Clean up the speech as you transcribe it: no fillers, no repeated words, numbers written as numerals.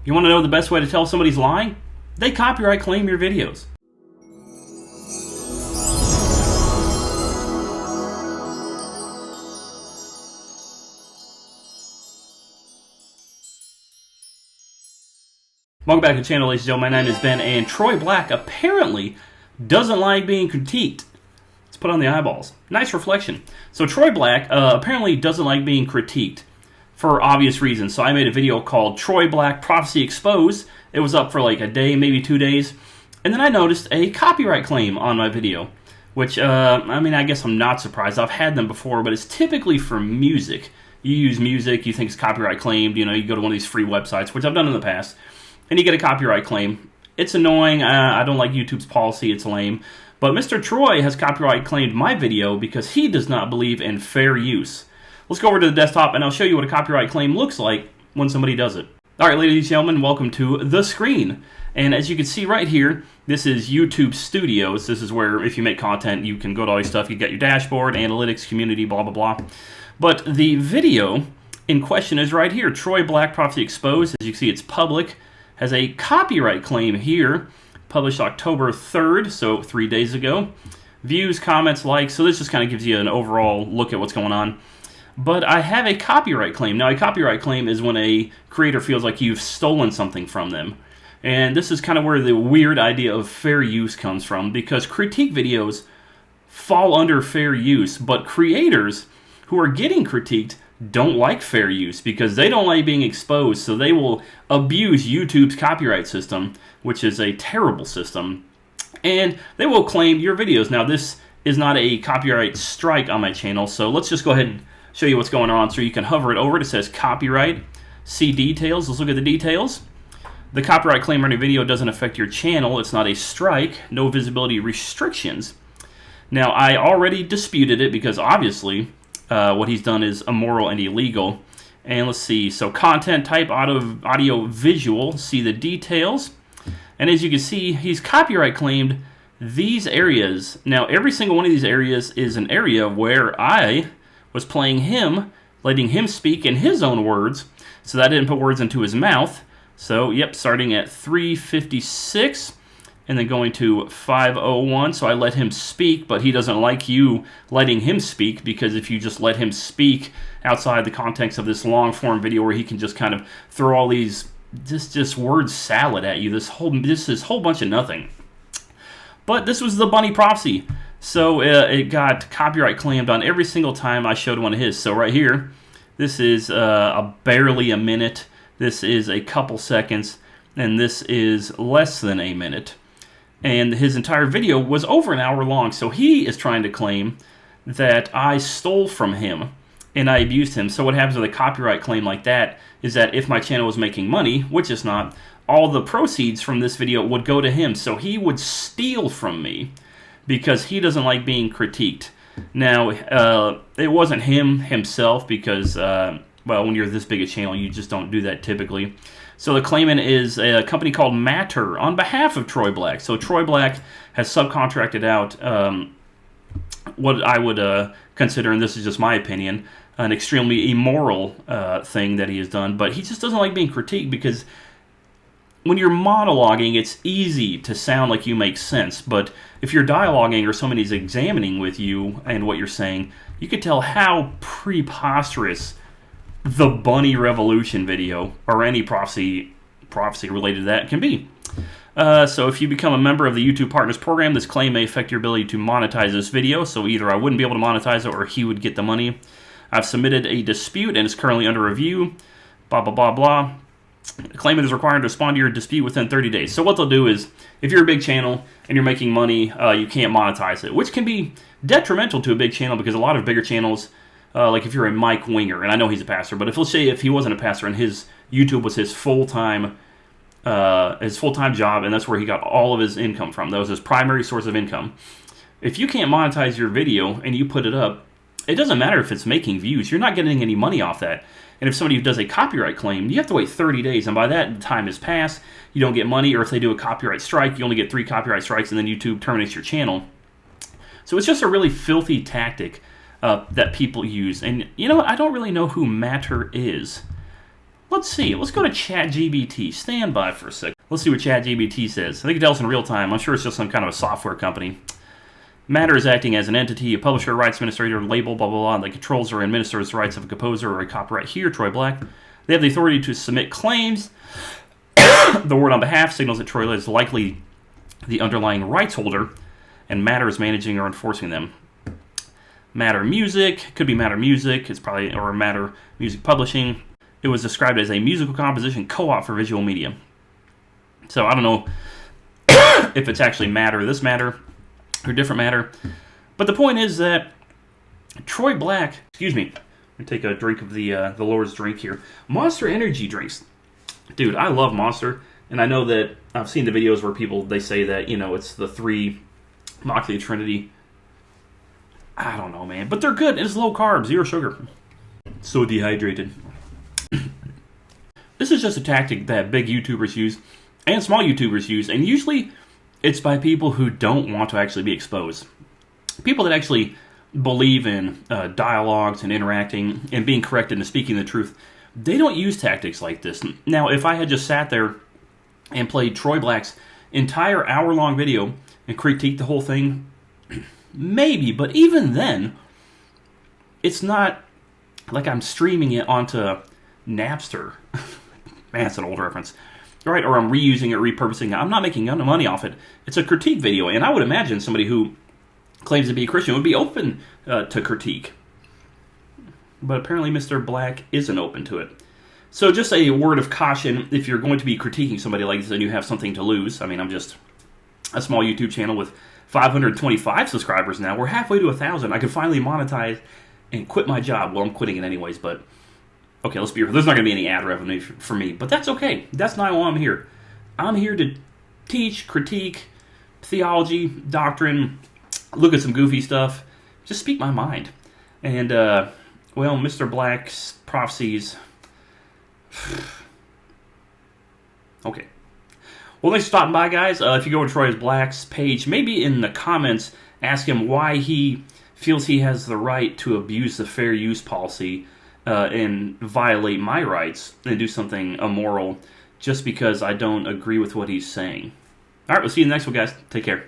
You want to know the best way to tell somebody's lying? They copyright claim your videos. Welcome back to the channel, ladies and gentlemen. My name is Ben, and Troy Black apparently doesn't like being critiqued. Let's put on the eyeballs. Nice reflection. So Troy Black apparently doesn't like being critiqued for obvious reasons. So I made a video called Troy Black Prophecy Exposed. It was up for like a day, maybe 2 days. And then I noticed a copyright claim on my video, which, I guess I'm not surprised. I've had them before, but it's typically for music. You use music, you think it's copyright claimed, you go to one of these free websites, which I've done in the past, and you get a copyright claim. It's annoying. I don't like YouTube's policy. It's lame. But Mr. Troy has copyright claimed my video because he does not believe in fair use. Let's go over to the desktop and I'll show you what a copyright claim looks like when somebody does it. All right, ladies and gentlemen, welcome to the screen. And as you can see right here, this is YouTube Studios. This is where if you make content, you can go to all your stuff. You get your dashboard, analytics, community, blah, blah, blah. But the video in question is right here. Troy Black Prophecy Exposed. As you can see, it's public. Has a copyright claim here. Published October 3rd, so 3 days ago. Views, comments, likes. So this just kind of gives you an overall look at what's going on. But I have a copyright claim. Now, a copyright claim is when a creator feels like you've stolen something from them. And this is kind of where the weird idea of fair use comes from, because critique videos fall under fair use, but creators who are getting critiqued don't like fair use because they don't like being exposed, so they will abuse YouTube's copyright system, which is a terrible system, and they will claim your videos. Now, this is not a copyright strike on my channel, so let's just go ahead and show you what's going on. So you can hover it over. It says copyright, see details. Let's look at the details. The copyright claim on your video doesn't affect your channel. It's not a strike. No visibility restrictions. Now, I already disputed it because obviously what he's done is immoral and illegal. And let's see. So content type, audio visual. See the details. And as you can see, he's copyright claimed these areas. Now, every single one of these areas is an area where I was playing him, letting him speak in his own words, so that I didn't put words into his mouth. So, yep, starting at 3:56 and then going to 5:01, so I let him speak, but he doesn't like you letting him speak, because if you just let him speak outside the context of this long-form video where he can just kind of throw all these just word salad at you, this whole bunch of nothing. But this was the bunny prophecy. So it got copyright claimed on every single time I showed one of his. So right here, this is barely a minute. This is a couple seconds. And this is less than a minute. And his entire video was over an hour long. So he is trying to claim that I stole from him and I abused him. So what happens with a copyright claim like that is that if my channel was making money, which it's not, all the proceeds from this video would go to him. So he would steal from me, because he doesn't like being critiqued. Now, it wasn't himself, because, well, when you're this big a channel, you just don't do that typically. So the claimant is a company called Matter on behalf of Troy Black. So Troy Black has subcontracted out what I would consider, and this is just my opinion, an extremely immoral thing that he has done. But he just doesn't like being critiqued, because when you're monologuing, it's easy to sound like you make sense, but if you're dialoguing or somebody's examining with you and what you're saying, you could tell how preposterous the Bunny Revolution video or any prophecy related to that can be. So if you become a member of the YouTube Partners Program, this claim may affect your ability to monetize this video, so either I wouldn't be able to monetize it or he would get the money. I've submitted a dispute and it's currently under review, blah, blah, blah, blah. The claimant is required to respond to your dispute within 30 days. So what they'll do is, if you're a big channel and you're making money, you can't monetize it, which can be detrimental to a big channel, because a lot of bigger channels, like if you're a Mike Winger, and I know he's a pastor, but if let's say if he wasn't a pastor and his YouTube was his full-time job, and that's where he got all of his income from, that was his primary source of income. If you can't monetize your video and you put it up, it doesn't matter if it's making views. You're not getting any money off that. And if somebody does a copyright claim, you have to wait 30 days. And by that, the time has passed. You don't get money. Or if they do a copyright strike, you only get 3 copyright strikes, and then YouTube terminates your channel. So it's just a really filthy tactic that people use. And you know what? I don't really know who Matter is. Let's see. Let's go to ChatGPT. Stand by for a sec. Let's see what ChatGPT says. I think it tells in real time. I'm sure it's just some kind of a software company. Matter is acting as an entity, a publisher, rights administrator, label, blah, blah, blah, that controls or administers the rights of a composer or a copyright here, Troy Black. They have the authority to submit claims. The word on behalf signals that Troy is likely the underlying rights holder, and Matter is managing or enforcing them. Matter Music, could be Matter Music, it's probably, or Matter Music Publishing. It was described as a musical composition co-op for visual media. So I don't know if it's actually Matter, this Matter, or different Matter. But the point is that Troy Black, excuse me, let me take a drink of the Lord's drink here. Monster Energy drinks. Dude, I love Monster, and I know that I've seen the videos where they say that, it's the three Moxley Trinity. I don't know, man, but they're good. It's low carb, zero sugar. So dehydrated. This is just a tactic that big YouTubers use and small YouTubers use, and usually it's by people who don't want to actually be exposed. People that actually believe in dialogues and interacting and being corrected and speaking the truth. They don't use tactics like this. Now, if I had just sat there and played Troy Black's entire hour-long video and critiqued the whole thing, maybe, but even then, it's not like I'm streaming it onto Napster. Man, that's an old reference. Right? Or I'm reusing it, repurposing it. I'm not making money off it. It's a critique video, and I would imagine somebody who claims to be a Christian would be open to critique. But apparently Mr. Black isn't open to it. So just a word of caution, if you're going to be critiquing somebody like this and you have something to lose. I mean, I'm just a small YouTube channel with 525 subscribers now. We're halfway to 1,000. I could finally monetize and quit my job. Well, I'm quitting it anyways, but okay, let's be real. There's not going to be any ad revenue for me, but that's okay. That's not why I'm here. I'm here to teach, critique, theology, doctrine, look at some goofy stuff, just speak my mind. And, well, Mr. Black's prophecies. Okay. Well, thanks for stopping by, guys. If you go to Troy Black's page, maybe in the comments, ask him why he feels he has the right to abuse the fair use policy and violate my rights and do something immoral just because I don't agree with what he's saying. All right, we'll see you in the next one, guys. Take care.